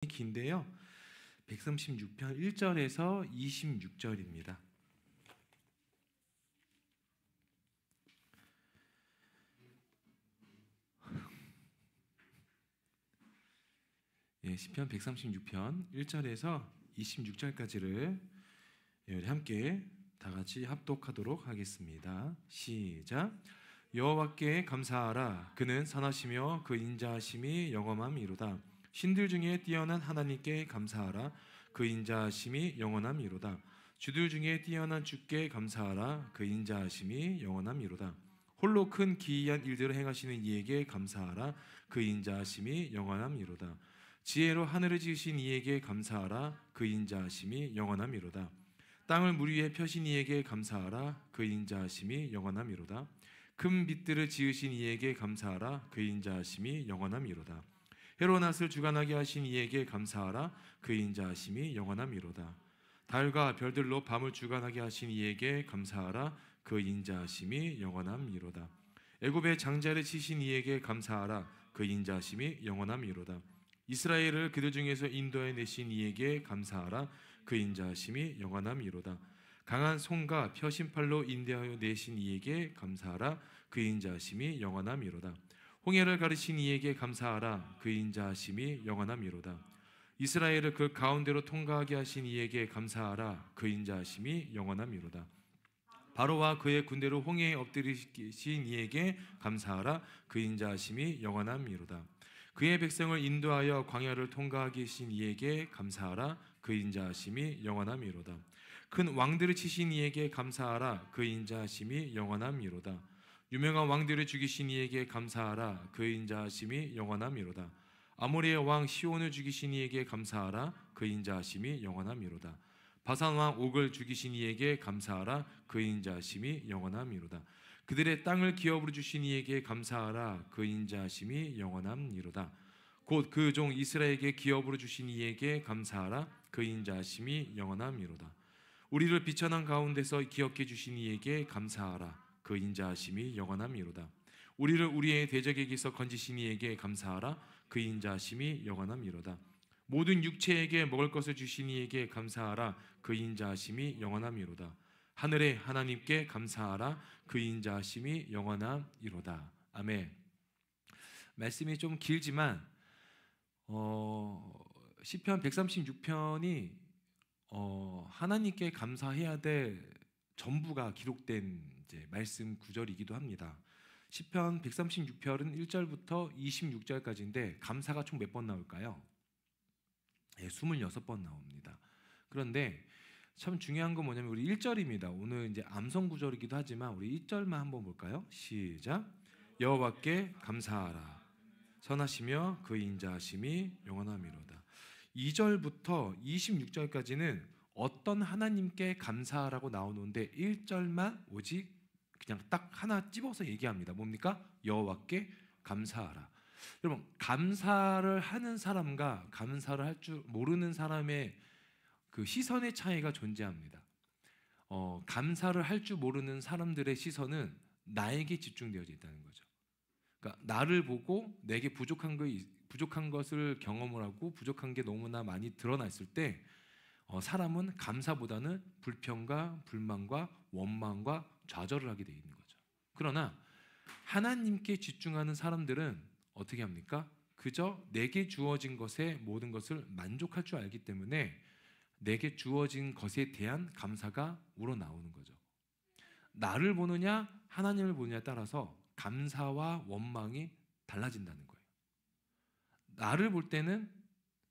긴데요. 136편 1절에서 26절입니다. 시편 136편 1절에서 26절까지를 함께 다 같이 합독하도록 하겠습니다. 시작. 여호와께 감사하라. 그는 선하시며 그 인자하심이 영원함이로다. 신들 중에 뛰어난 하나님께 감사하라. 그 인자하심이 영원함이로다. 주들 중에 뛰어난 주께 감사하라. 그 인자하심이 영원함이로다. 홀로 큰 기이한 일들을 행하시는 이에게 감사하라. 그 인자하심이 영원함이로다. 지혜로 하늘을 지으신 이에게 감사하라. 그 인자하심이 영원함이로다. 땅을 물 위에 펴신 이에게 감사하라. 그 인자하심이 영원함이로다. 큰 빛들을 지으신 이에게 감사하라. 그 인자하심이 영원함이로다. 해로 낫을 주관하게 하신 이에게 감사하라. 그 인자하심이 영원함이로다. 달과 별들로 밤을 주관하게 하신 이에게 감사하라. 그 인자하심이 영원함이로다. 애굽의 장자를 치신 이에게 감사하라. 그 인자하심이 영원함이로다. 이스라엘을 그들 중에서 인도해 내신 이에게 감사하라. 그 인자하심이 영원함이로다. 강한 손과 펴신 팔로 인도하여 내신 이에게 감사하라. 그 인자하심이 영원함이로다. 홍해를 가르신 이에게 감사하라. 그 인자하심이 영원함이로다. 이스라엘을 그 가운데로 통과하게 하신 이에게 감사하라. 그 인자하심이 영원함이로다. 바로와 그의 군대로 홍해에 엎드리신 이에게 감사하라. 그 인자하심이 영원함이로다. 그의 백성을 인도하여 광야를 통과하게 하신 이에게 감사하라. 그 인자하심이 영원함이로다. 큰 왕들을 치신 이에게 감사하라. 그 인자하심이 영원함이로다. 유명한 왕들을 죽이신 이에게 감사하라. 그 인자하심이 영원함이로다. 아모리의 왕 시온을 죽이신 이에게 감사하라. 그 인자하심이 영원함이로다. 바산 왕 옥을 죽이신 이에게 감사하라. 그 인자하심이 영원함이로다. 그들의 땅을 기업으로 주신 이에게 감사하라. 그 인자하심이 영원함이로다. 곧 그 종 이스라엘에게 기업으로 주신 이에게 감사하라. 그 인자하심이 영원함이로다. 우리를 비천한 가운데서 기업해 주신 이에게 감사하라. 그 인자하심이 영원함이로다. 우리를 우리의 대적에게서 건지신 이에게 감사하라. 그 인자하심이 영원함이로다. 모든 육체에게 먹을 것을 주신 이에게 감사하라. 그 인자하심이 영원함이로다. 하늘의 하나님께 감사하라. 그 인자하심이 영원함이로다. 아멘. 말씀이 좀 길지만 시편 136편이 하나님께 감사해야 될 전부가 기록된 이제 말씀 구절이기도 합니다. 시편 136편은 1절부터 26절까지인데 감사가 총 몇 번 나올까요? 26번 나옵니다. 그런데 참 중요한 건 뭐냐면 우리 1절입니다. 오늘 이제 암송 구절이기도 하지만 우리 1절만 한번 볼까요? 시작. 여호와께 감사하라. 선하시며 그 인자하심이 영원함이로다. 2절부터 26절까지는 어떤 하나님께 감사하라고 나오는데 1절만 오직 그냥 딱 하나 찝어서 얘기합니다. 뭡니까? 여호와께 감사하라. 여러분, 감사를 하는 사람과 감사를 할 줄 모르는 사람의 그 시선의 차이가 존재합니다. 감사를 할 줄 모르는 사람들의 시선은 나에게 집중되어 있다는 거죠. 그러니까 나를 보고 내게 부족한 것을 경험을 하고 부족한 게 너무나 많이 드러났을 때 사람은 감사보다는 불평과 불만과 원망과 좌절을 하게 되어 있는 거죠. 그러나 하나님께 집중하는 사람들은 어떻게 합니까? 그저 내게 주어진 것에 모든 것을 만족할 줄 알기 때문에 내게 주어진 것에 대한 감사가 우러나오는 거죠. 나를 보느냐 하나님을 보느냐에 따라서 감사와 원망이 달라진다는 거예요. 나를 볼 때는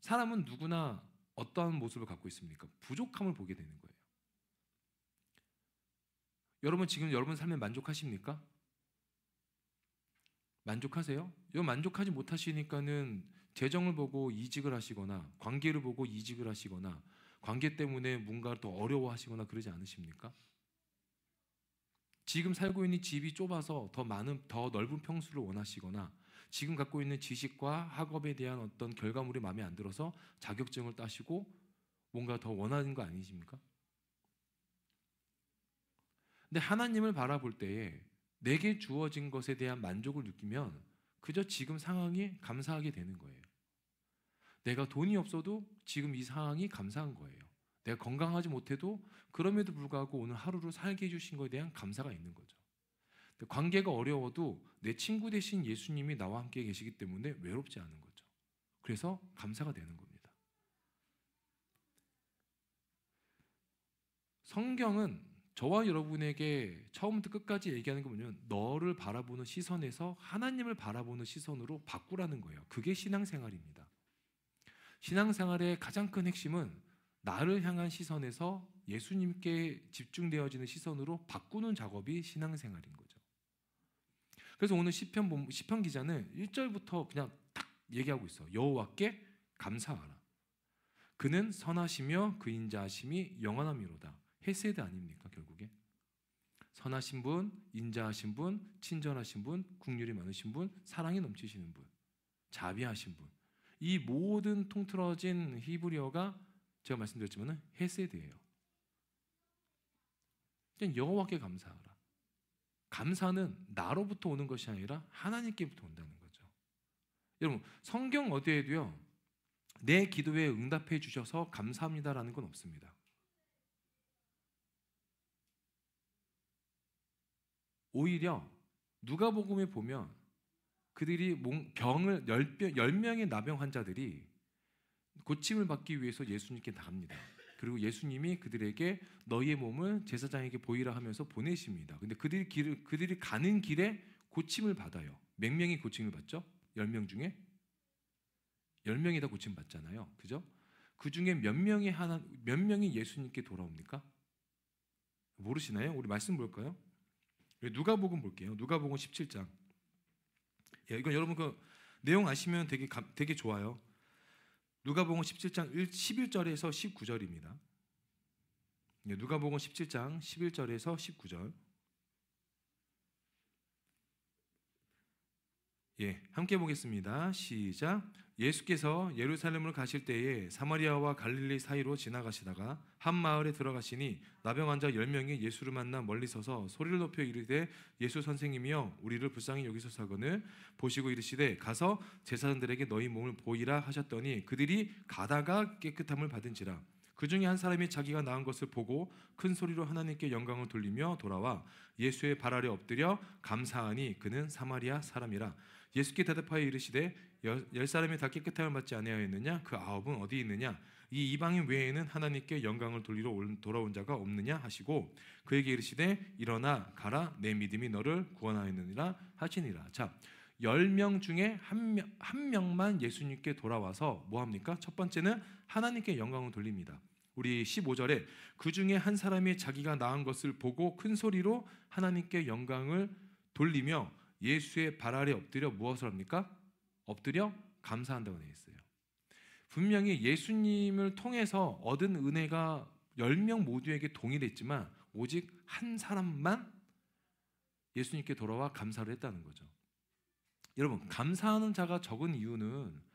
사람은 누구나 어떠한 모습을 갖고 있습니까? 부족함을 보게 되는 거예요. 여러분 지금 여러분 삶에 만족하십니까? 만족하세요? 여러분 만족하지 못하시니까는 재정을 보고 이직을 하시거나 관계를 보고 이직을 하시거나 관계 때문에 뭔가 더 어려워하시거나 그러지 않으십니까? 지금 살고 있는 집이 좁아서 더 넓은 평수를 원하시거나 지금 갖고 있는 지식과 학업에 대한 어떤 결과물이 마음에 안 들어서 자격증을 따시고 뭔가 더 원하는 거 아니십니까? 근데 하나님을 바라볼 때에 내게 주어진 것에 대한 만족을 느끼면 그저 지금 상황이 감사하게 되는 거예요. 내가 돈이 없어도 지금 이 상황이 감사한 거예요. 내가 건강하지 못해도 그럼에도 불구하고 오늘 하루를 살게 해주신 것에 대한 감사가 있는 거죠. 관계가 어려워도 내 친구 대신 예수님이 나와 함께 계시기 때문에 외롭지 않은 거죠. 그래서 감사가 되는 겁니다. 성경은 저와 여러분에게 처음부터 끝까지 얘기하는 게 뭐냐면 너를 바라보는 시선에서 하나님을 바라보는 시선으로 바꾸라는 거예요. 그게 신앙생활입니다. 신앙생활의 가장 큰 핵심은 나를 향한 시선에서 예수님께 집중되어지는 시선으로 바꾸는 작업이 신앙생활인 거죠. 그래서 오늘 시편 기자는 1절부터 그냥 딱 얘기하고 있어. 여호와께 감사하라. 그는 선하시며 그 인자하심이 영원함이로다. 헤세드 아닙니까 결국에? 선하신 분, 인자하신 분, 친절하신 분, 긍휼이 많으신 분, 사랑이 넘치시는 분, 자비하신 분. 이 모든 통틀어진 히브리어가 제가 말씀드렸지만 헤세드예요. 그냥 여호와께 감사하라. 감사는 나로부터 오는 것이 아니라 하나님께부터 온다는 거죠. 여러분 성경 어디에도요 내 기도에 응답해 주셔서 감사합니다라는 건 없습니다. 오히려 누가복음에 보면 그들이 병을 10명의 나병 환자들이 고침을 받기 위해서 예수님께 나갑니다. 그리고 예수님이 그들에게 너희의 몸을 제사장에게 보이라 하면서 보내십니다. 근데 그들이 가는 길에 고침을 받아요. 몇 명이 고침을 받죠? 10명 중에 10명이 다 고침 받잖아요. 그죠? 그 중에 몇 명이 예수님께 돌아옵니까? 모르시나요? 우리 말씀 볼까요? 누가복음 볼게요. 누가복음 17장. 이건 여러분 그 내용 아시면 되게 좋아요. 누가복음 17장 11절에서 19절입니다. 누가복음 17장 11절에서 19절. 함께 보겠습니다. 시작. 예수께서 예루살렘을 가실 때에 사마리아와 갈릴리 사이로 지나가시다가 한 마을에 들어가시니 나병 환자 10명이 예수를 만나 멀리 서서 소리를 높여 이르되 예수 선생님이여 우리를 불쌍히 여기소서거늘 보시고 이르시되 가서 제사장들에게 너희 몸을 보이라 하셨더니 그들이 가다가 깨끗함을 받은지라. 그 중에 한 사람이 자기가 나은 것을 보고 큰 소리로 하나님께 영광을 돌리며 돌아와 예수의 발 아래 엎드려 감사하니 그는 사마리아 사람이라. 예수께 대답하여 이르시되 10사람이 다 깨끗함을 받지 아니하였느냐? 그 9은 어디 있느냐? 이 이방인 외에는 하나님께 영광을 돌리러 돌아온 자가 없느냐 하시고 그에게 이르시되 일어나 가라 내 믿음이 너를 구원하였느니라 하시니라. 자, 10명 중에 한 명만 예수님께 돌아와서 뭐합니까? 첫 번째는 하나님께 영광을 돌립니다. 우리 15절에 그 중에 한 사람이 자기가 나은 것을 보고 큰 소리로 하나님께 영광을 돌리며 예수의 발 아래 엎드려 무엇을 합니까? 엎드려 감사한다고 되어 있어요. 분명히 예수님을 통해서 얻은 은혜가 10명 모두에게 동일했지만 오직 한 사람만 예수님께 돌아와 감사를 했다는 거죠. 여러분 감사하는 자가 적은 이유는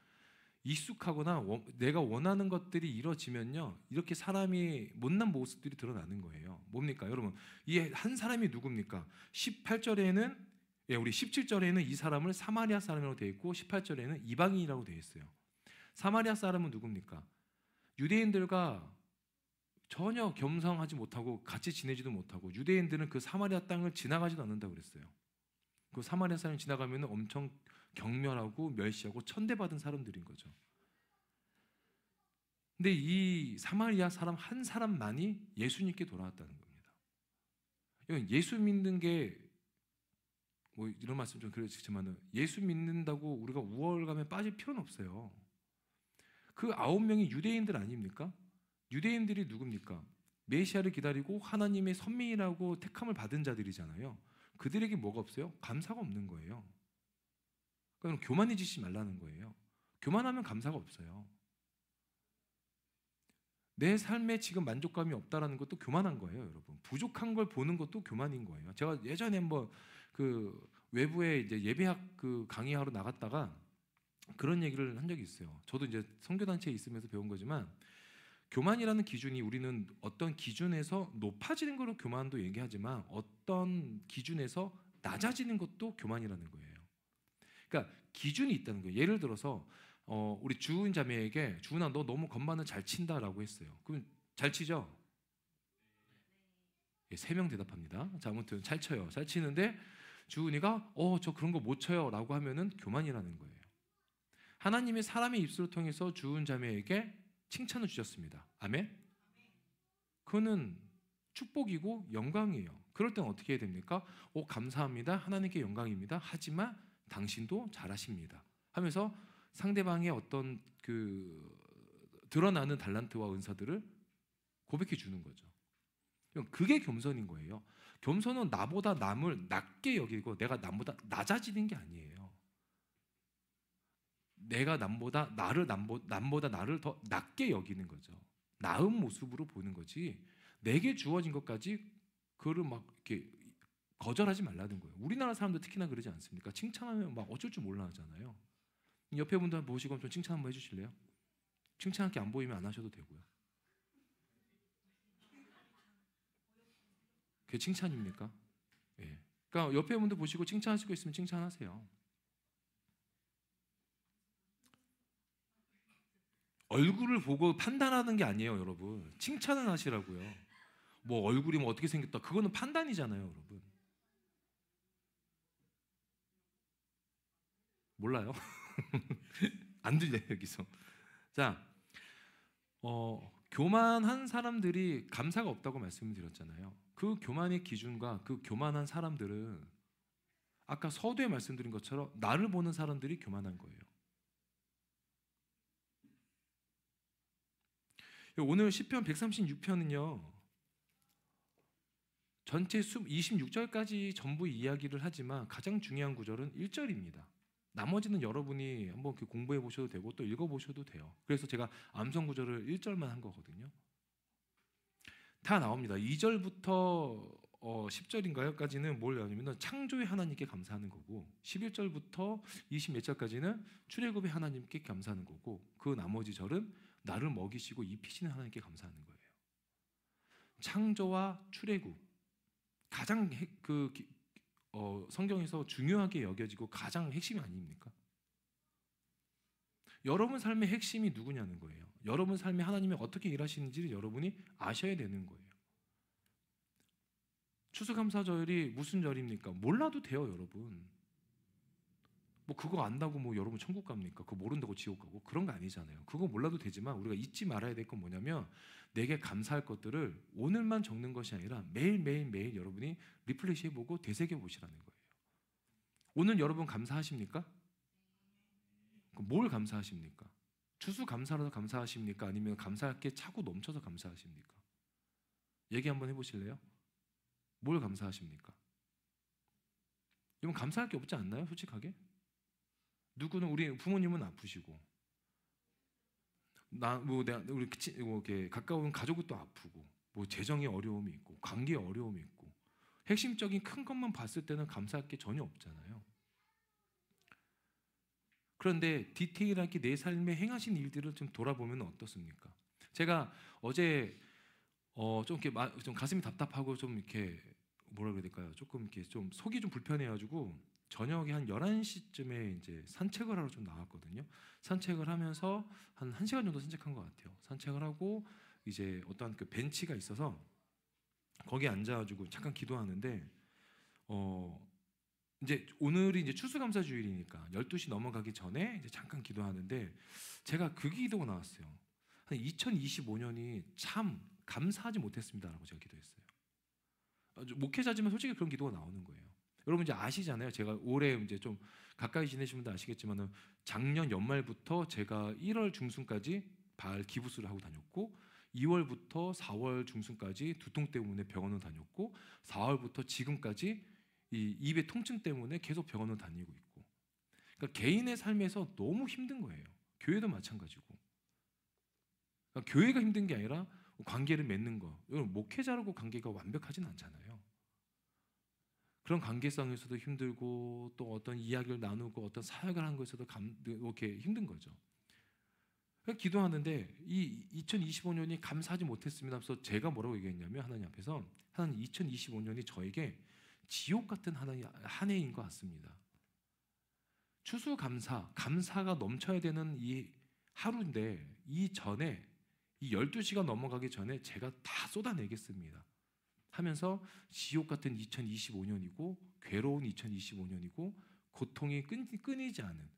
익숙하거나 내가 원하는 것들이 이루어지면요 이렇게 사람이 못난 모습들이 드러나는 거예요. 뭡니까 여러분? 이 한 사람이 누굽니까? 18절에는 우리 17절에는 이 사람을 사마리아 사람이라고 되어 있고 18절에는 이방인이라고 되어 있어요. 사마리아 사람은 누굽니까? 유대인들과 전혀 겸상하지 못하고 같이 지내지도 못하고 유대인들은 그 사마리아 땅을 지나가지도 않는다고 그랬어요. 그 사마리아 사람이 지나가면 엄청 경멸하고 멸시하고 천대받은 사람들인 거죠. 근데 이 사마리아 사람 한 사람만이 예수님께 돌아왔다는 겁니다. 이건 예수 믿는 게 뭐 이런 말씀 좀 그렇지만 예수 믿는다고 우리가 우월감에 빠질 필요는 없어요. 그 9명이 유대인들 아닙니까? 유대인들이 누굽니까? 메시아를 기다리고 하나님의 선민이라고 택함을 받은 자들이잖아요. 그들에게 뭐가 없어요? 감사가 없는 거예요. 그러니까 교만해지지 말라는 거예요. 교만하면 감사가 없어요. 내 삶에 지금 만족감이 없다라는 것도 교만한 거예요, 여러분. 부족한 걸 보는 것도 교만인 거예요. 제가 예전에 한번 그 외부에 이제 예배학 그 강의하러 나갔다가 그런 얘기를 한 적이 있어요. 저도 이제 선교단체에 있으면서 배운 거지만 교만이라는 기준이 우리는 어떤 기준에서 높아지는 거로 교만도 얘기하지만 어떤 기준에서 낮아지는 것도 교만이라는 거예요. 그러니까 기준이 있다는 거예요. 예를 들어서 우리 주은 자매에게 주은아 너 너무 건반을 잘 친다라고 했어요. 그럼 잘 치죠? 예, 3명 대답합니다. 자, 아무튼 잘 쳐요. 잘 치는데 주은이가 저 그런 거 못 쳐요라고 하면은 교만이라는 거예요. 하나님이 사람의 입술을 통해서 주은 자매에게 칭찬을 주셨습니다. 아멘. 그거는 축복이고 영광이에요. 그럴 땐 어떻게 해야 됩니까? 감사합니다. 하나님께 영광입니다. 하지만 당신도 잘하십니다. 하면서 상대방의 어떤 그 드러나는 달란트와 은사들을 고백해 주는 거죠. 그게 겸손인 거예요. 겸손은 나보다 남을 낮게 여기고 내가 남보다 낮아지는 게 아니에요. 내가 남보다 나를 더 낮게 여기는 거죠. 나은 모습으로 보는 거지. 내게 주어진 것까지 그거를 막 이렇게 거절하지 말라는 거예요. 우리나라 사람들 특히나 그러지 않습니까? 칭찬하면 막 어쩔 줄 몰라 하잖아요. 옆에 분들 보시고 좀 칭찬 한번 해주실래요? 칭찬할 게 안 보이면 안 하셔도 되고요. 그게 칭찬입니까? 예. 그러니까 옆에 분들 보시고 칭찬하시고 있으면 칭찬하세요. 얼굴을 보고 판단하는 게 아니에요, 여러분. 칭찬을 하시라고요. 뭐 얼굴이 뭐 어떻게 생겼다. 그거는 판단이잖아요, 여러분. 몰라요? 안 들려요, 여기서. 자, 교만한 사람들이 감사가 없다고 말씀을 드렸잖아요. 그 교만의 기준과 그 교만한 사람들은 아까 서두에 말씀드린 것처럼 나를 보는 사람들이 교만한 거예요. 오늘 시편 136편은요. 전체 26절까지 전부 이야기를 하지만 가장 중요한 구절은 1절입니다. 나머지는 여러분이 한번 공부해 보셔도 되고 또 읽어 보셔도 돼요. 그래서 제가 암송 구절을 1절만 한 거거든요. 다 나옵니다. 2절부터 10절인가요까지는 뭘 나오냐면 창조의 하나님께 감사하는 거고 11절부터 20몇 절까지는 출애굽의 하나님께 감사하는 거고 그 나머지 절은 나를 먹이시고 입히시는 하나님께 감사하는 거예요. 창조와 출애굽 가장 성경에서 중요하게 여겨지고 가장 핵심이 아닙니까? 여러분 삶의 핵심이 누구냐는 거예요. 여러분 삶에 하나님이 어떻게 일하시는지를 여러분이 아셔야 되는 거예요. 추수감사절이 무슨 절입니까? 몰라도 돼요, 여러분. 뭐 그거 안다고 뭐 여러분 천국 갑니까? 그거 모른다고 지옥 가고 그런 거 아니잖아요. 그거 몰라도 되지만 우리가 잊지 말아야 될 건 뭐냐면 내게 감사할 것들을 오늘만 적는 것이 아니라 매일 여러분이 리플레시 해보고 되새겨 보시라는 거예요. 오늘 여러분 감사하십니까? 뭘 감사하십니까? 추수감사라서 감사하십니까? 아니면 감사할 게 차고 넘쳐서 감사하십니까? 얘기 한번 해보실래요? 뭘 감사하십니까? 여러분 감사할 게 없지 않나요? 솔직하게? 누구는 우리 부모님은 아프시고 우리 이렇게 가까운 가족은 또 아프고 뭐 재정의 어려움이 있고 관계의 어려움이 있고 핵심적인 큰 것만 봤을 때는 감사할 게 전혀 없잖아요. 그런데 디테일하게 내 삶에 행하신 일들을 좀 돌아보면 어떻습니까? 제가 어제 좀 가슴이 답답하고 좀 이렇게 뭐라 그래야 될까요? 조금 이렇게 좀 속이 좀 불편해가지고 저녁에 한 11시쯤에 이제 산책을 하러 좀 나왔거든요. 산책을 하면서 한 1시간 정도 산책한 것 같아요. 산책을 하고 이제 어떤 그 벤치가 있어서 거기에 앉아가지고 잠깐 기도하는데 이제 오늘이 이제 추수감사 주일이니까 12시 넘어가기 전에 이제 잠깐 기도하는데 제가 그 기도가 나왔어요. 2025년이 참 감사하지 못했습니다라고 제가 기도했어요. 목회자지만 솔직히 그런 기도가 나오는 거예요. 여러분 이제 아시잖아요. 제가 올해 이제 좀 가까이 지내신 분들 아시겠지만은 작년 연말부터 제가 1월 중순까지 발 기부술을 하고 다녔고 2월부터 4월 중순까지 두통 때문에 병원을 다녔고 4월부터 지금까지 이 입의 통증 때문에 계속 병원을 다니고 있고 그러니까 개인의 삶에서 너무 힘든 거예요. 교회도 마찬가지고 그러니까 교회가 힘든 게 아니라 관계를 맺는 거 여러분 목회자라고 관계가 완벽하진 않잖아요. 그런 관계성에서도 힘들고 또 어떤 이야기를 나누고 어떤 사역을 하는 것에서도 이렇게 힘든 거죠. 기도하는데 이 2025년이 감사하지 못했습니다. 그래서 제가 뭐라고 얘기했냐면 하나님 앞에서 하나님 2025년이 저에게 지옥 같은 한 해인 것 같습니다. 추수감사, 감사가 넘쳐야 되는 이 하루인데 이 전에 이 12시가 넘어가기 전에 제가 다 쏟아내겠습니다 하면서 지옥 같은 2025년이고 괴로운 2025년이고 고통이 끊이지 않은,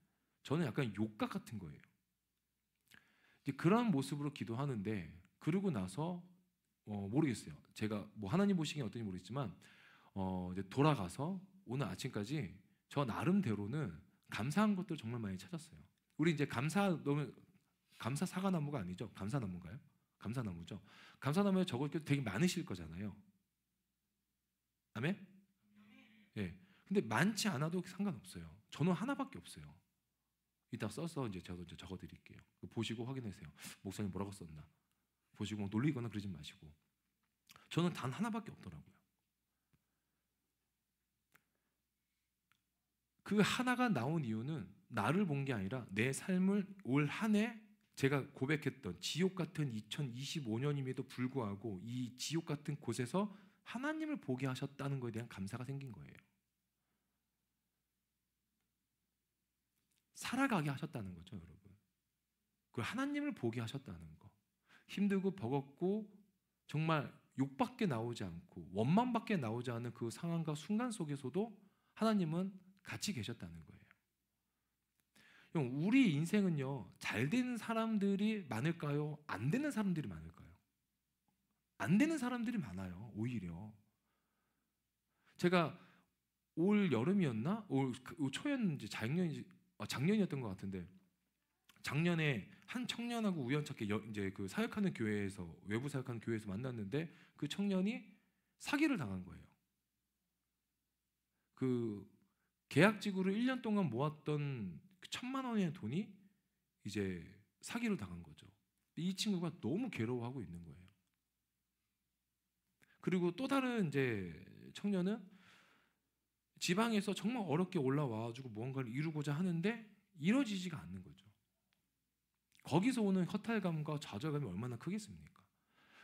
저는 약간 욕각 같은 거예요. 이제 그런 모습으로 기도하는데 그러고 나서 모르겠어요. 제가 뭐 하나님 보시기에 어떤지 모르겠지만 이제 돌아가서 오늘 아침까지 저 나름대로는 감사한 것들 정말 많이 찾았어요. 우리 이제 감사 사과나무가 아니죠? 감사나무인가요? 감사나무죠. 감사나무에 적을 게 되게 많으실 거잖아요. 아멘? 예. 근데 많지 않아도 상관없어요. 저는 하나밖에 없어요. 이따 써서 이제 저도 이제 적어드릴게요. 보시고 확인하세요. 목사님 뭐라고 썼나? 보시고 놀리거나 그러지 마시고. 저는 단 하나밖에 없더라고요. 그 하나가 나온 이유는 나를 본 게 아니라 내 삶을 올 한 해 제가 고백했던 지옥 같은 2025년임에도 불구하고 이 지옥 같은 곳에서 하나님을 보게 하셨다는 것에 대한 감사가 생긴 거예요. 살아가게 하셨다는 거죠, 여러분. 그 하나님을 보게 하셨다는 거. 힘들고 버겁고 정말 욕밖에 나오지 않고 원망밖에 나오지 않은 그 상황과 순간 속에서도 하나님은 같이 계셨다는 거예요. 우리 인생은요, 잘 되는 사람들이 많을까요? 안 되는 사람들이 많을까요? 안 되는 사람들이 많아요, 오히려. 제가 올 여름이었나? 올 초였는지 작년이었던 것 같은데, 작년에 한 청년하고 우연찮게 이제 그 사역하는 교회에서, 외부 사역하는 교회에서 만났는데 그 청년이 사기를 당한 거예요. 그 계약직으로 1년 동안 모았던 1,000만 원의 돈이 이제 사기를 당한 거죠. 이 친구가 너무 괴로워하고 있는 거예요. 그리고 또 다른 이제 청년은 지방에서 정말 어렵게 올라와가지고 무언가를 이루고자 하는데 이루어지지가 않는 거죠. 거기서 오는 허탈감과 좌절감이 얼마나 크겠습니까?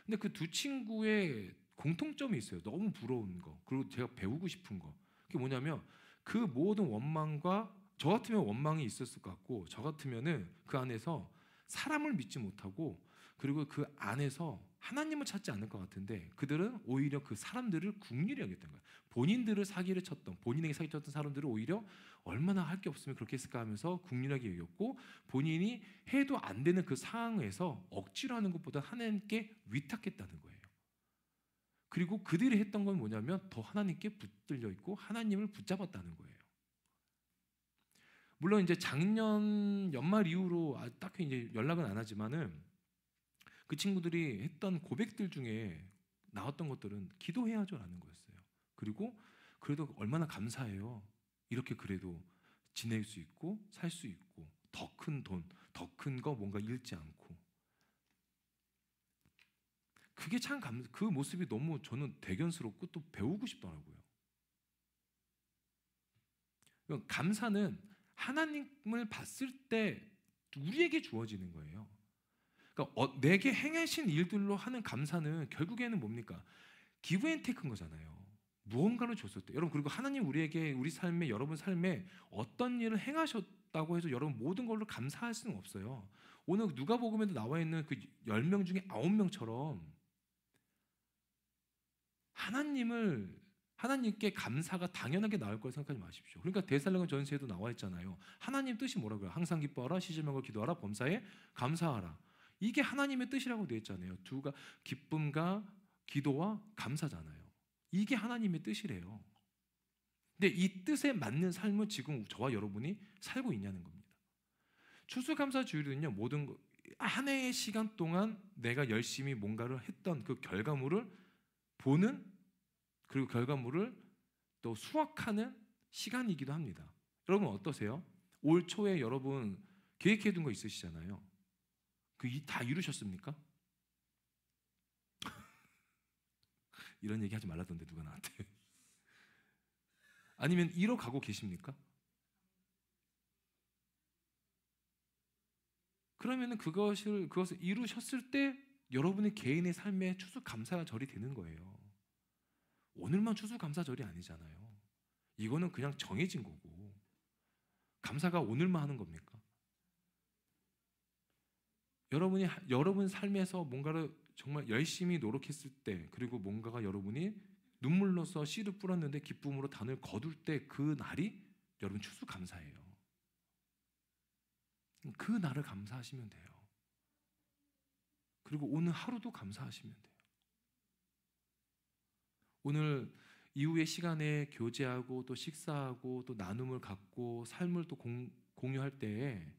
근데 그 두 친구의 공통점이 있어요. 너무 부러운 거, 그리고 제가 배우고 싶은 거. 그게 뭐냐면 그 모든 원망과, 저 같으면 원망이 있었을 것 같고, 저 같으면은 그 안에서 사람을 믿지 못하고, 그리고 그 안에서 하나님을 찾지 않을 것 같은데, 그들은 오히려 그 사람들을 국률이 여겼던 거예요. 본인들을 사기를 쳤던, 본인에게 사기 쳤던 사람들을 오히려 얼마나 할 게 없으면 그렇게 했을까 하면서 국률하게 여겼고, 본인이 해도 안 되는 그 상황에서 억지로 하는 것보다 하나님께 위탁했다는 거예요. 그리고 그들이 했던 건 뭐냐면 더 하나님께 붙들려 있고 하나님을 붙잡았다는 거예요. 물론 이제 작년 연말 이후로 딱히 이제 연락은 안 하지만은 그 친구들이 했던 고백들 중에 나왔던 것들은 기도해야죠라는 거였어요. 그리고 그래도 얼마나 감사해요. 이렇게 그래도 지낼 수 있고 살 수 있고, 더 큰 돈, 더 큰 거 뭔가 잃지 않고. 그게 참 그 모습이 너무 저는 대견스럽고 또 배우고 싶더라고요. 감사는 하나님을 봤을 때 우리에게 주어지는 거예요. 그러니까 내게 행하신 일들로 하는 감사는 결국에는 뭡니까? 기브 앤 테이크인 거잖아요. 무언가를 줬을 때. 여러분, 그리고 하나님 우리에게, 우리 삶에, 여러분 삶에 어떤 일을 행하셨다고 해서 여러분 모든 걸로 감사할 수는 없어요. 오늘 누가복음에도 나와 있는 그 10명 중에 9명처럼 하나님께 감사가 당연하게 나올 걸 생각하지 마십시오. 그러니까 데살로니가 전서에도 나와 있잖아요. 하나님 뜻이 뭐라고요? 항상 기뻐하라, 시질명을 기도하라, 범사에 감사하라. 이게 하나님의 뜻이라고 되어 있잖아요. 두가 기쁨과 기도와 감사잖아요. 이게 하나님의 뜻이래요. 근데 이 뜻에 맞는 삶을 지금 저와 여러분이 살고 있냐는 겁니다. 추수감사주일은요, 모든 한 해의 시간 동안 내가 열심히 뭔가를 했던 그 결과물을 보는, 그리고 결과물을 또 수확하는 시간이기도 합니다. 여러분 어떠세요? 올 초에 여러분 계획해둔 거 있으시잖아요. 다 이루셨습니까? 이런 얘기 하지 말라던데 누가 나한테. 아니면 이뤄가고 계십니까? 그러면은 그것을 이루셨을 때 여러분의 개인의 삶에 추수감사절이 되는 거예요. 오늘만 추수감사절이 아니잖아요. 이거는 그냥 정해진 거고. 감사가 오늘만 하는 겁니까? 여러분 삶에서 뭔가를 정말 열심히 노력했을 때, 그리고 뭔가가 여러분이 눈물로써 씨를 뿌렸는데 기쁨으로 단을 거둘 때, 그 날이 여러분 추수감사예요. 그 날을 감사하시면 돼요. 그리고 오늘 하루도 감사하시면 돼요. 오늘 이후의 시간에 교제하고 또 식사하고 또 나눔을 갖고 삶을 또 공유할 때에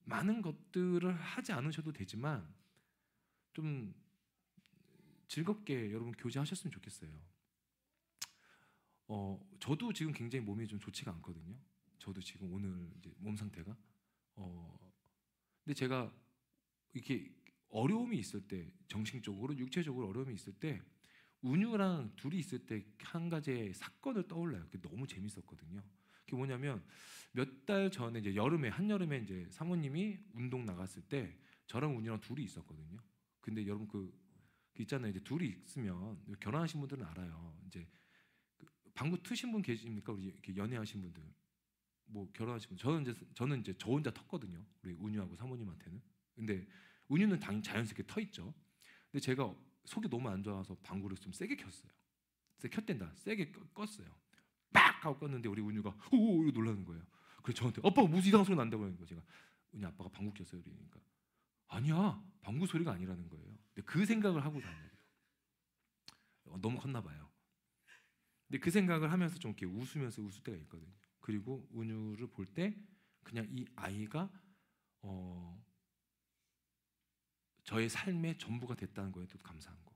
많은 것들을 하지 않으셔도 되지만 좀 즐겁게 여러분 교제하셨으면 좋겠어요. 저도 지금 굉장히 몸이 좀 좋지가 않거든요. 저도 지금 오늘 이제 몸 상태가 근데 제가 이렇게 어려움이 있을 때, 정신적으로 육체적으로 어려움이 있을 때 운유랑 둘이 있을 때 한 가지의 사건을 떠올라요. 그게 너무 재밌었거든요. 그게 뭐냐면 몇 달 전에 이제 한여름에 이제 사모님이 운동 나갔을 때 저랑 운유랑 둘이 있었거든요. 근데 여러분 그 있잖아요. 이제 둘이 있으면 결혼하신 분들은 알아요. 이제 그 방구 트신 분 계십니까? 우리 이렇게 연애하신 분들, 뭐 결혼하신 분. 저는 이제 저 혼자 텄거든요. 우리 운유하고 사모님한테는. 근데 운유는 당연히 자연스럽게 터 있죠. 근데 제가 속이 너무 안 좋아서 방구를 좀 세게 켰어요. 켰댄다. 세게 껐어요. 빡 하고 껐는데 우리 운유가 오 이거 놀라는 거예요. 그래서 저한테 아빠가 무슨 이상한 소리 난다고 하는 거예요. 제가 운유 아빠가 방구 꼈어요. 그러니까 아니야 방구 소리가 아니라는 거예요. 근데 그 생각을 하고 다녀요. 너무 컸나 봐요. 근데 그 생각을 하면서 좀 이렇게 웃으면서 웃을 때가 있거든요. 그리고 운유를 볼 때 그냥 이 아이가 저의 삶의 전부가 됐다는 거에 또 감사한 거고,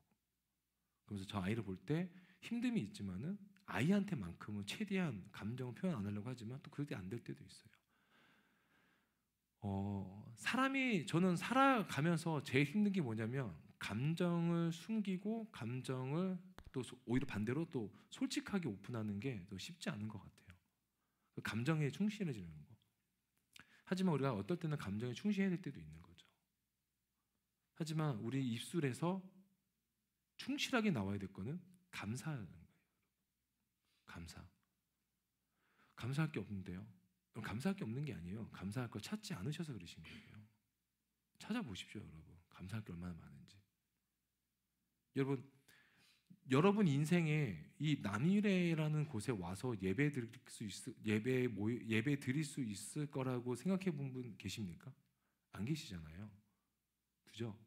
그래서 저 아이를 볼 때 힘듦이 있지만은 아이한테만큼은 최대한 감정을 표현 안 하려고 하지만 또 그럴 때 안 될 때도 있어요. 저는 살아가면서 제일 힘든 게 뭐냐면 감정을 숨기고 감정을 또 오히려 반대로 또 솔직하게 오픈하는 게 더 쉽지 않은 것 같아요. 그 감정에 충실해지는 거. 하지만 우리가 어떨 때는 감정에 충실해야 될 때도 있는 거죠. 하지만 우리 입술에서 충실하게 나와야 될 거는 감사하는 거예요. 감사할 게 없는데요. 감사할 게 없는 게 아니에요. 감사할 걸 찾지 않으셔서 그러신 거예요. 찾아보십시오, 여러분. 감사할 게 얼마나 많은지. 여러분 인생에 이 남일해라는 곳에 와서 예배 드릴 수 있을 거라고 생각해 본 분 계십니까? 안 계시잖아요. 그죠?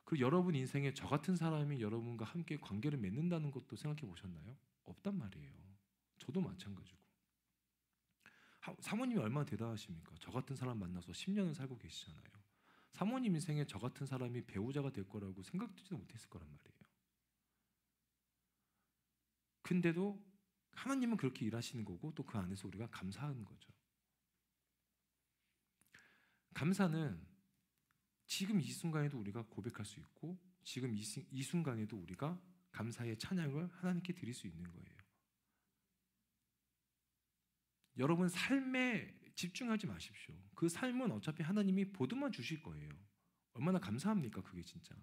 그리고 여러분 인생에 저 같은 사람이 여러분과 함께 관계를 맺는다는 것도 생각해 보셨나요? 없단 말이에요. 저도 마찬가지고. 사모님이 얼마나 대단하십니까? 저 같은 사람 만나서 10년을 살고 계시잖아요. 사모님 인생에 저 같은 사람이 배우자가 될 거라고 생각지도 못했을 거란 말이에요. 근데도 하나님은 그렇게 일하시는 거고 또 그 안에서 우리가 감사하는 거죠. 감사는 지금 이 순간에도 우리가 고백할 수 있고 지금 이 순간에도 우리가 감사의 찬양을 하나님께 드릴 수 있는 거예요. 여러분 삶에 집중하지 마십시오. 그 삶은 어차피 하나님이 보듬어 주실 거예요. 얼마나 감사합니까? 그게 진짜.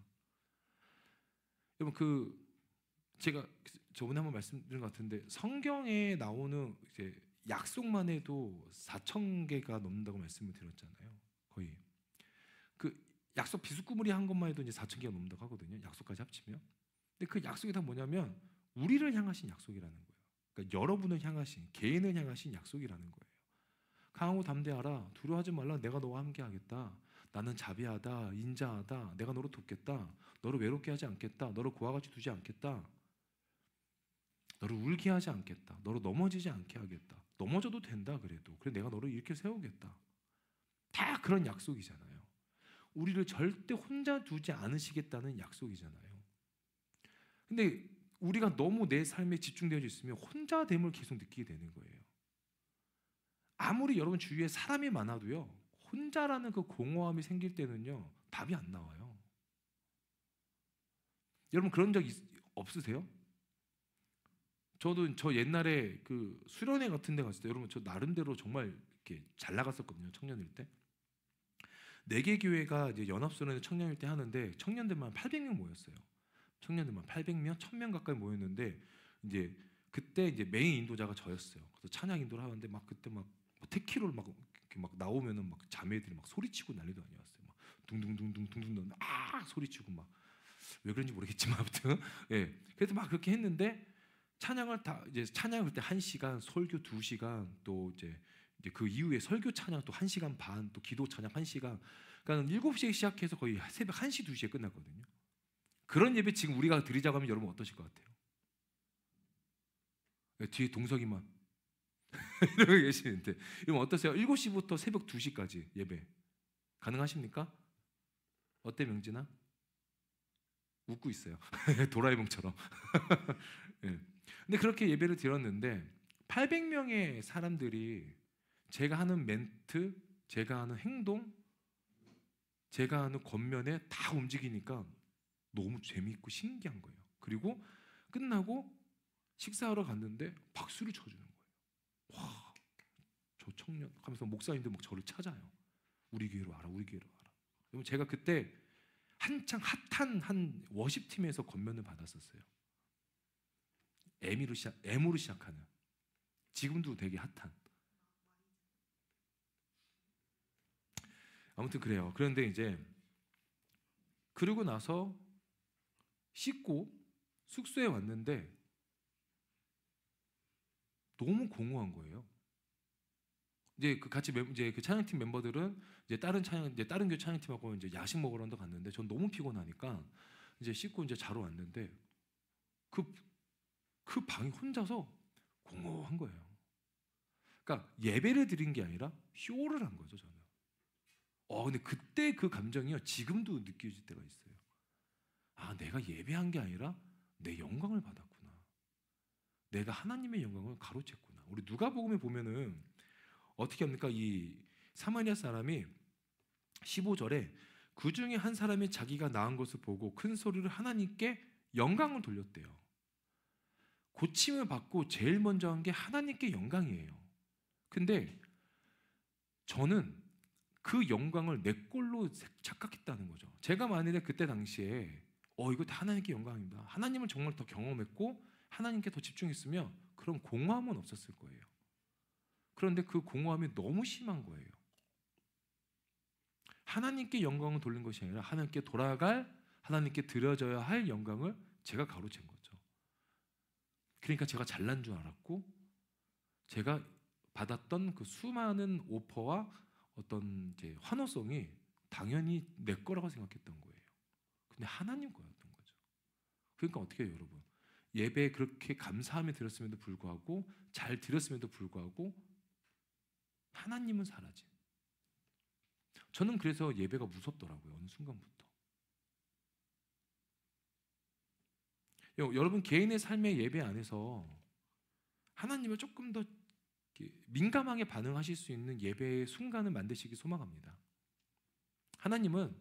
여러분 제가 저번에 한번 말씀드린 것 같은데 성경에 나오는 이제 약속만 해도 4,000개가 넘는다고 말씀을 드렸잖아요. 거의 그 약속 비스꾸무리 한 것만 해도 이제 4,000개가 넘는다고 하거든요. 약속까지 합치면. 근데 그 약속이 다 뭐냐면 우리를 향하신 약속이라는 거예요. 그러니까 여러분을 향하신, 개인을 향하신 약속이라는 거예요. 강하고 담대하라. 두려워하지 말라. 내가 너와 함께 하겠다. 나는 자비하다, 인자하다. 내가 너를 돕겠다. 너를 외롭게 하지 않겠다. 너를 고와 같이 두지 않겠다. 너를 울게 하지 않겠다. 너를 넘어지지 않게 하겠다. 넘어져도 된다 그래도. 그래 내가 너를 이렇게 세우겠다. 다 그런 약속이잖아요. 우리를 절대 혼자 두지 않으시겠다는 약속이잖아요. 근데 우리가 너무 내 삶에 집중되어 있으면 혼자됨을 계속 느끼게 되는 거예요. 아무리 여러분 주위에 사람이 많아도요. 혼자라는 그 공허함이 생길 때는요. 답이 안 나와요. 여러분 그런 적 없으세요? 저 옛날에 그 수련회 같은 데 갔을 때 여러분 저 나름대로 정말 이렇게 잘 나갔었거든요. 청년일 때. 4개 교회가 이제 연합수련회 청년일 때 하는데 청년들만 800명 모였어요. 청년들만 800명, 1000명 가까이 모였는데 이제 그때 이제 메인 인도자가 저였어요. 그래서 찬양 인도를 하는데 막 그때 막 테키로를 막 이렇게 막 나오면은 막 자매들이 막 소리치고 난리도 아니었어요. 막 둥둥둥둥둥둥 소리치고 막 왜 그런지 모르겠지만 아무튼 예. 그래서 막 그렇게 했는데 찬양을 다 이제 찬양 그때 1시간, 설교 2시간, 또 이제 그 이후에 설교 찬양 또 1시간 반, 또 기도 찬양 1시간. 그러니까 7시에 시작해서 거의 새벽 1시, 2시에 끝났거든요. 그런 예배 지금 우리가 드리자고 하면 여러분 어떠실 것 같아요? 뒤에 동석이만 이러고 계시는데 이러면 어떠세요? 7시부터 새벽 2시까지 예배 가능하십니까? 어때 명진아? 웃고 있어요. 도라에몽처럼. 예. 근데 그렇게 예배를 드렸는데 800명의 사람들이 제가 하는 멘트, 제가 하는 행동, 제가 하는 겉면에 다 움직이니까 너무 재미있고 신기한 거예요. 그리고 끝나고 식사하러 갔는데 박수를 쳐주는 거예요. 와, 저 청년 하면서 목사님들 막 저를 찾아요. 우리 교회로 와라, 우리 교회로 와라. 그럼 제가 그때 한창 핫한 한 워십팀에서 권면을 받았었어요. M으로 시작하는. 지금도 되게 핫한. 아무튼 그래요. 그런데 이제 그러고 나서 씻고 숙소에 왔는데 너무 공허한 거예요. 이제 그 같이 이제 그 찬양팀 멤버들은 이제 다른 교회 찬양팀하고 이제 야식 먹으러 갔는데 전 너무 피곤하니까 이제 씻고 이제 자러 왔는데 그 방이 혼자서 공허한 거예요. 그러니까 예배를 드린 게 아니라 쇼를 한 거죠, 저는. 근데 그때 그 감정이요 지금도 느껴질 때가 있어요. 아, 내가 예배한 게 아니라 내 영광을 받았구나. 내가 하나님의 영광을 가로챘구나. 우리 누가복음에 보면은 어떻게 합니까? 이 사마리아 사람이 15절에 그 중에 한 사람이 자기가 나은 것을 보고 큰 소리로 하나님께 영광을 돌렸대요. 고침을 받고 제일 먼저 한 게 하나님께 영광이에요. 근데 저는 그 영광을 내 걸로 착각했다는 거죠. 제가 만일에 그때 당시에 이거 다 하나님께 영광입니다. 하나님을 정말 더 경험했고 하나님께 더 집중했으면 그런 공허함은 없었을 거예요. 그런데 그 공허함이 너무 심한 거예요. 하나님께 영광을 돌린 것이 아니라 하나님께 돌아갈, 하나님께 드려져야 할 영광을 제가 가로챈 거죠. 그러니까 제가 잘난 줄 알았고 제가 받았던 그 수많은 오퍼와 어떤 이제 환호성이 당연히 내 거라고 생각했던 거예요. 근데 하나님 거였던 거죠. 그러니까 어떻게 해요, 여러분? 예배에 그렇게 감사함이 들었음에도 불구하고 잘 드렸음에도 불구하고 하나님은 사라진. 저는 그래서 예배가 무섭더라고요. 어느 순간부터. 여러분 개인의 삶의 예배 안에서 하나님을 조금 더 민감하게 반응하실 수 있는 예배의 순간을 만드시기 소망합니다. 하나님은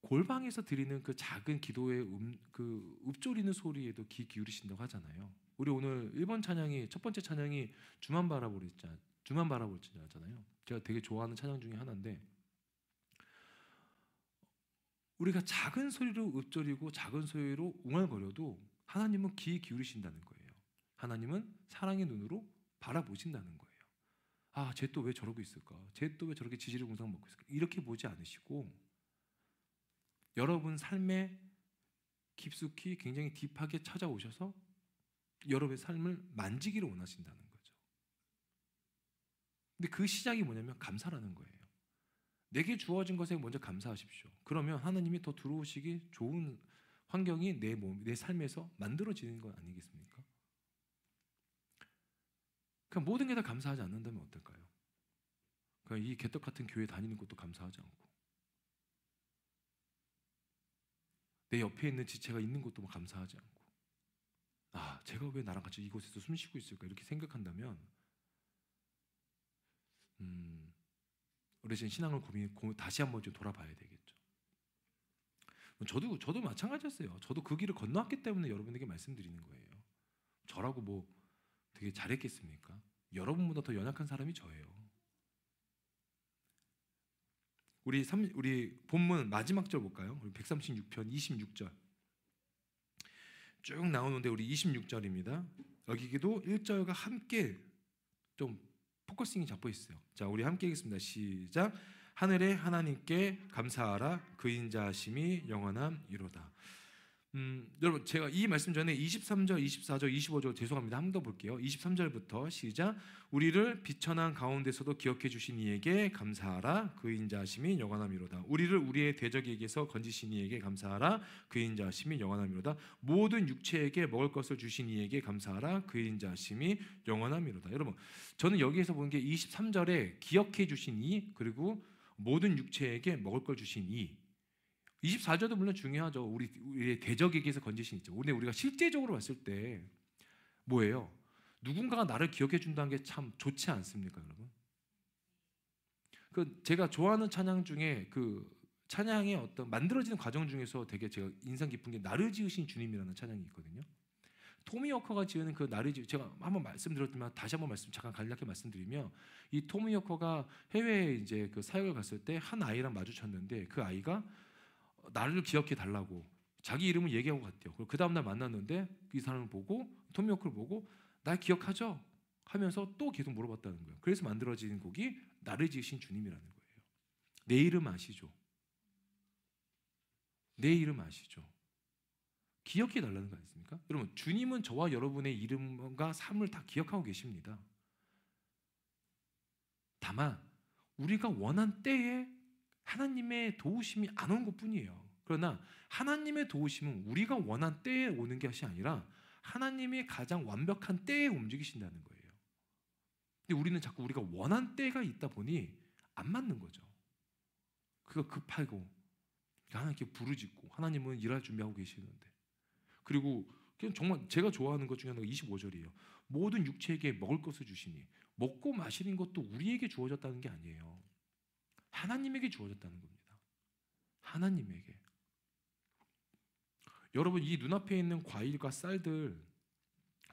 골방에서 드리는 그 작은 기도의 그 읊조리는 소리에도 귀 기울이신다고 하잖아요. 우리 오늘 1번 찬양이 첫 번째 찬양이 주만 바라보잖아요. 제가 되게 좋아하는 찬양 중에 하나인데 우리가 작은 소리로 읊조리고 작은 소리로 웅얼거려도 하나님은 귀 기울이신다는 거예요. 하나님은 사랑의 눈으로 바라보신다는 거예요. 아, 쟤 또 왜 저러고 있을까? 쟤 또 왜 저렇게 지지를 공상 먹고 있을까? 이렇게 보지 않으시고 여러분 삶에 깊숙이 굉장히 딥하게 찾아오셔서 여러분의 삶을 만지기를 원하신다는 거죠. 근데 그 시작이 뭐냐면 감사라는 거예요. 내게 주어진 것에 먼저 감사하십시오. 그러면 하나님이 더 들어오시기 좋은 환경이 내 삶에서 만들어지는 것 아니겠습니까? 그러니까 모든 게 다 감사하지 않는다면 어떨까요? 그러니까 이 개떡 같은 교회 다니는 것도 감사하지 않고 내 옆에 있는 지체가 있는 것도 감사하지 않고 아, 제가 왜 나랑 같이 이곳에서 숨 쉬고 있을까 이렇게 생각한다면 우리 지금 신앙을 다시 한번 좀 돌아봐야 되겠죠. 저도 마찬가지였어요. 저도 그 길을 건너왔기 때문에 여러분에게 말씀드리는 거예요. 저라고 뭐 되게 잘했겠습니까? 여러분보다 더 연약한 사람이 저예요. 우리 본문 마지막 절 볼까요? 우리 136편 26절 쭉 나오는데 우리 26절입니다. 여기기도 1절과 함께 좀 포커싱이 잡혀 있어요. 자, 우리 함께 하겠습니다. 시작. 하늘의 하나님께 감사하라. 그 인자하심이 영원함이로다. 여러분, 제가 이 말씀 전에 23절, 24절, 25절 죄송합니다. 한 번 더 볼게요. 23절부터 시작. 우리를 비천한 가운데서도 기억해 주신 이에게 감사하라. 그 인자하심이 영원함이로다. 우리를 우리의 대적에게서 건지신 이에게 감사하라. 그 인자하심이 영원함이로다. 모든 육체에게 먹을 것을 주신 이에게 감사하라. 그 인자하심이 영원함이로다. 여러분, 저는 여기에서 보는 게 23절에 기억해 주신 이, 그리고 모든 육체에게 먹을 걸 주신 이. 24절도 물론 중요하죠. 우리의 대적에게서 건지신 있죠. 근데 우리가 실제적으로 봤을 때 뭐예요? 누군가가 나를 기억해 준다는 게 참 좋지 않습니까, 여러분? 제가 좋아하는 찬양 중에 찬양의 어떤 만들어지는 과정 중에서 되게 제가 인상 깊은 게 나를 지으신 주님이라는 찬양이 있거든요. 토미 워커가 지은 그 나를 제가 한번 말씀드렸지만 다시 한번 잠깐 간략하게 말씀드리면, 이 토미 워커가 해외에 이제 그 사역을 갔을 때 한 아이랑 마주쳤는데 그 아이가 나를 기억해 달라고 자기 이름을 얘기하고 갔대요. 그 다음날 만났는데 이 사람을 보고, 토미 워커를 보고 날 기억하죠? 하면서 또 계속 물어봤다는 거예요. 그래서 만들어진 곡이 나를 지으신 주님이라는 거예요. 내 이름 아시죠? 내 이름 아시죠? 기억해 달라는 거 아닙니까? 여러분, 주님은 저와 여러분의 이름과 삶을 다 기억하고 계십니다. 다만 우리가 원한 때에 하나님의 도우심이 안 온 것뿐이에요. 그러나 하나님의 도우심은 우리가 원한 때에 오는 것이 아니라 하나님이 가장 완벽한 때에 움직이신다는 거예요. 근데 우리는 자꾸 우리가 원한 때가 있다 보니 안 맞는 거죠. 그거 급하고 하나님께 부르짖고 하나님은 일할 준비하고 계시는데, 그리고 그냥 정말 제가 좋아하는 것 중에 하나가 25절이에요. 모든 육체에게 먹을 것을 주시니, 먹고 마시는 것도 우리에게 주어졌다는 게 아니에요. 하나님에게 주어졌다는 겁니다. 하나님에게. 여러분, 이 눈앞에 있는 과일과 쌀들,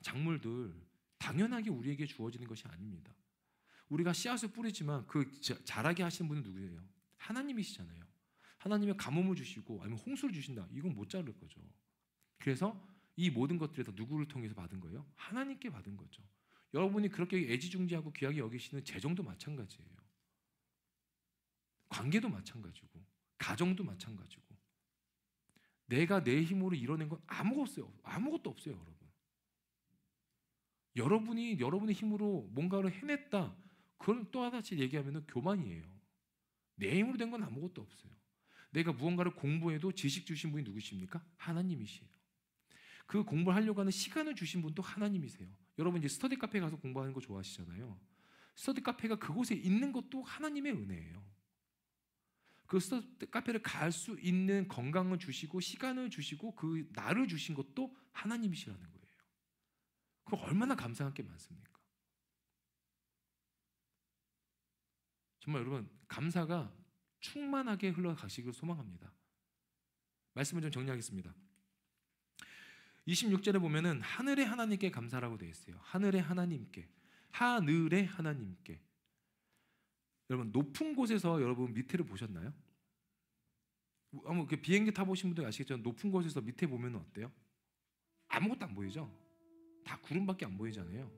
작물들 당연하게 우리에게 주어지는 것이 아닙니다. 우리가 씨앗을 뿌리지만 그 자라게 하시는 분은 누구예요? 하나님이시잖아요. 하나님의 가뭄을 주시고 아니면 홍수를 주신다. 이건 못 자를 거죠. 그래서 이 모든 것들에서 누구를 통해서 받은 거예요? 하나님께 받은 거죠. 여러분이 그렇게 애지중지하고 귀하게 여기시는 재정도 마찬가지예요. 관계도 마찬가지고 가정도 마찬가지고. 내가 내 힘으로 이뤄낸 건 아무것도 없어요, 여러분. 여러분이 여러분의 힘으로 뭔가를 해냈다, 그걸 또 하나씩 얘기하면 교만이에요. 내 힘으로 된 건 아무것도 없어요. 내가 무언가를 공부해도 지식 주신 분이 누구십니까? 하나님이시에요. 그 공부를 하려고 하는 시간을 주신 분도 하나님이세요. 여러분 이제 스터디 카페 가서 공부하는 거 좋아하시잖아요. 스터디 카페가 그곳에 있는 것도 하나님의 은혜예요. 그 스터디 카페를 갈 수 있는 건강을 주시고 시간을 주시고 그 날을 주신 것도 하나님이시라는 거예요. 그거 얼마나 감사할 게 많습니까? 정말 여러분, 감사가 충만하게 흘러가시길 소망합니다. 말씀을 좀 정리하겠습니다. 26절에 보면은 하늘의 하나님께 감사라고 되어 있어요. 하늘의 하나님께. 하늘의 하나님께. 여러분, 높은 곳에서 여러분 밑에를 보셨나요? 비행기 타보신 분들 아시겠지만 높은 곳에서 밑에 보면 어때요? 아무것도 안 보이죠? 다 구름밖에 안 보이잖아요.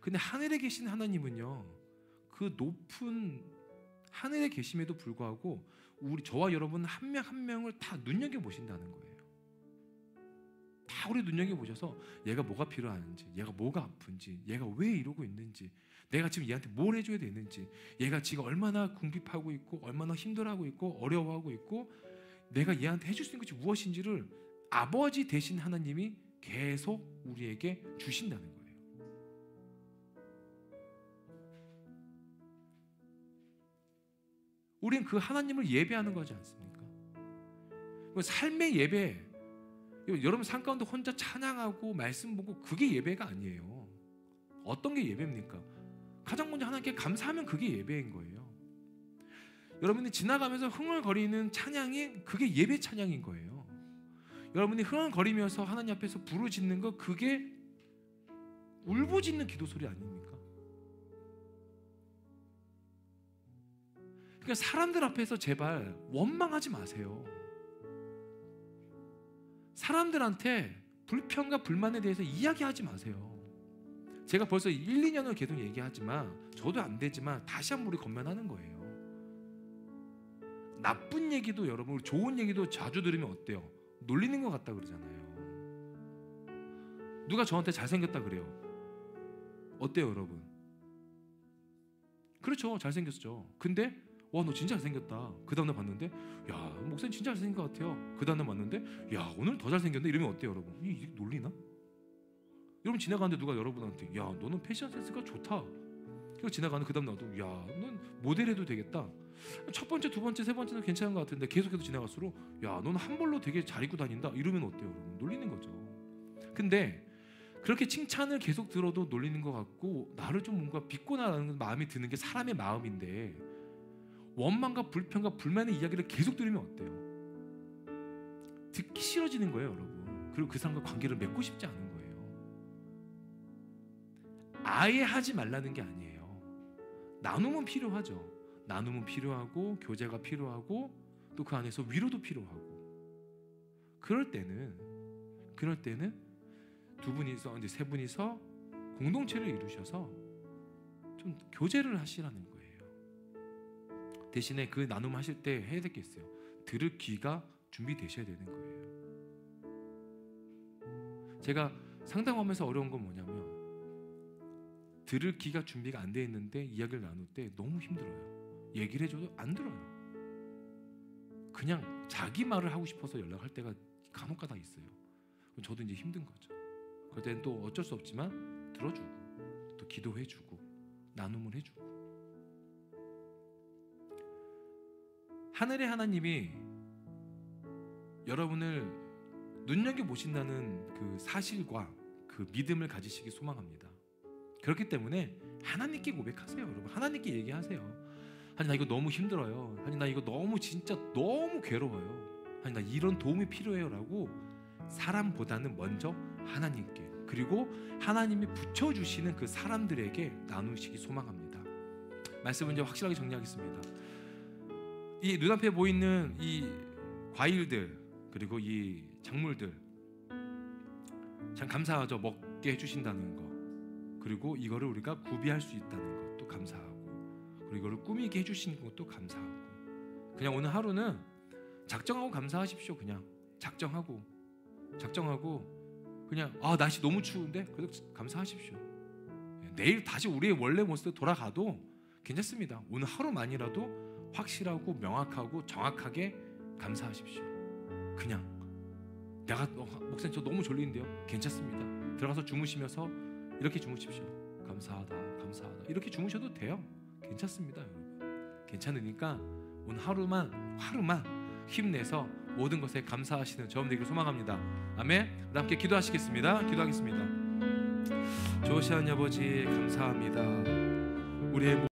근데 하늘에 계신 하나님은요, 그 높은 하늘에 계심에도 불구하고 저와 여러분 한 명 한 명을 다 눈여겨보신다는 거예요. 다 우리 눈여겨보셔서 얘가 뭐가 필요한지, 얘가 뭐가 아픈지, 얘가 왜 이러고 있는지, 내가 지금 얘한테 뭘 해줘야 되는지, 얘가 지금 얼마나 궁핍하고 있고 얼마나 힘들어하고 있고 어려워하고 있고 내가 얘한테 해줄 수 있는 것이 무엇인지를 아버지 되신 하나님이 계속 우리에게 주신다는 거예요. 우리는 그 하나님을 예배하는 거지 않습니까? 삶의 예배, 여러분 삶 가운데 혼자 찬양하고 말씀 보고 그게 예배가 아니에요. 어떤 게 예배입니까? 가장 먼저 하나님께 감사하면 그게 예배인 거예요. 여러분이 지나가면서 흥얼거리는 찬양이 그게 예배 찬양인 거예요. 여러분이 흥얼거리면서 하나님 앞에서 부르짖는 거, 그게 울부짖는 기도 소리 아닙니까? 그러니까 사람들 앞에서 제발 원망하지 마세요. 사람들한테 불평과 불만에 대해서 이야기하지 마세요. 제가 벌써 1, 2년을 계속 얘기하지만 저도 안 되지만 다시 한번 우리 건면하는 거예요. 나쁜 얘기도 여러분, 좋은 얘기도 자주 들으면 어때요? 놀리는 것 같다 그러잖아요. 누가 저한테 잘생겼다 그래요. 어때요 여러분? 그렇죠, 잘생겼죠. 근데 와, 너 진짜 잘생겼다. 그 다음날 봤는데 야, 목사님 진짜 잘생긴 것 같아요. 그 다음날 봤는데 야, 오늘 더 잘생겼네. 이러면 어때요 여러분? 이게 놀리나? 여러분 지나가는데 누가 여러분한테 야, 너는 패션 센스가 좋다. 그리고 지나가는 그 다음 나도 야, 넌 모델해도 되겠다. 첫 번째, 두 번째, 세 번째는 괜찮은 것 같은데 계속해서 지나갈수록 야, 너는 한 벌로 되게 잘 입고 다닌다. 이러면 어때요 여러분? 놀리는 거죠. 근데 그렇게 칭찬을 계속 들어도 놀리는 것 같고 나를 좀 뭔가 비꼬나라는 마음이 드는 게 사람의 마음인데 원망과 불평과 불만의 이야기를 계속 들으면 어때요? 듣기 싫어지는 거예요 여러분. 그리고 그 사람과 관계를 맺고 싶지 않은 거예요. 아예 하지 말라는 게 아니에요. 나눔은 필요하죠. 나눔은 필요하고 교제가 필요하고 또 그 안에서 위로도 필요하고 그럴 때는 두 분이서 이제 세 분이서 공동체를 이루셔서 좀 교제를 하시라는 거예요. 대신에 그 나눔 하실 때 해야 될 게 있어요. 들을 귀가 준비되셔야 되는 거예요. 제가 상담하면서 어려운 건 뭐냐면 들을 귀가 준비가 안 돼 있는데 이야기를 나눌 때 너무 힘들어요. 얘기를 해줘도 안 들어요. 그냥 자기 말을 하고 싶어서 연락할 때가 간혹가다 있어요. 그럼 저도 이제 힘든 거죠. 그럴 때는 또 어쩔 수 없지만 들어주고 또 기도해주고 나눔을 해주고. 하늘의 하나님이 여러분을 눈여겨보신다는 그 사실과 그 믿음을 가지시기 소망합니다. 그렇기 때문에 하나님께 고백하세요. 여러분, 하나님께 얘기하세요. 아니, 나 이거 너무 힘들어요. 아니, 나 이거 너무 진짜 너무 괴로워요. 아니, 나 이런 도움이 필요해요 라고 사람보다는 먼저 하나님께, 그리고 하나님이 붙여주시는 그 사람들에게 나누시기 소망합니다. 말씀을 이제 확실하게 정리하겠습니다. 이 눈앞에 보이는 이 과일들 그리고 이 작물들 참 감사하죠. 먹게 해주신다는 거, 그리고 이거를 우리가 구비할 수 있다는 것도 감사하고, 그리고 이거를 꾸미게 해주시는 것도 감사하고, 그냥 오늘 하루는 작정하고 감사하십시오. 그냥 작정하고 그냥 날씨 너무 추운데 그래도 감사하십시오. 내일 다시 우리의 원래 모습으로 돌아가도 괜찮습니다. 오늘 하루만이라도 확실하고 명확하고 정확하게 감사하십시오. 그냥 내가 목사님 저 너무 졸린데요. 괜찮습니다. 들어가서 주무시면서 이렇게 주무십시오. 감사하다 이렇게 주무셔도 돼요. 괜찮습니다 여러분. 괜찮으니까 오늘 하루만 힘내서 모든 것에 감사하시는 저음 되기를 소망합니다. 아멘. 함께 기도하시겠습니다. 기도하겠습니다. 좋으신 아버지 감사합니다. 우리의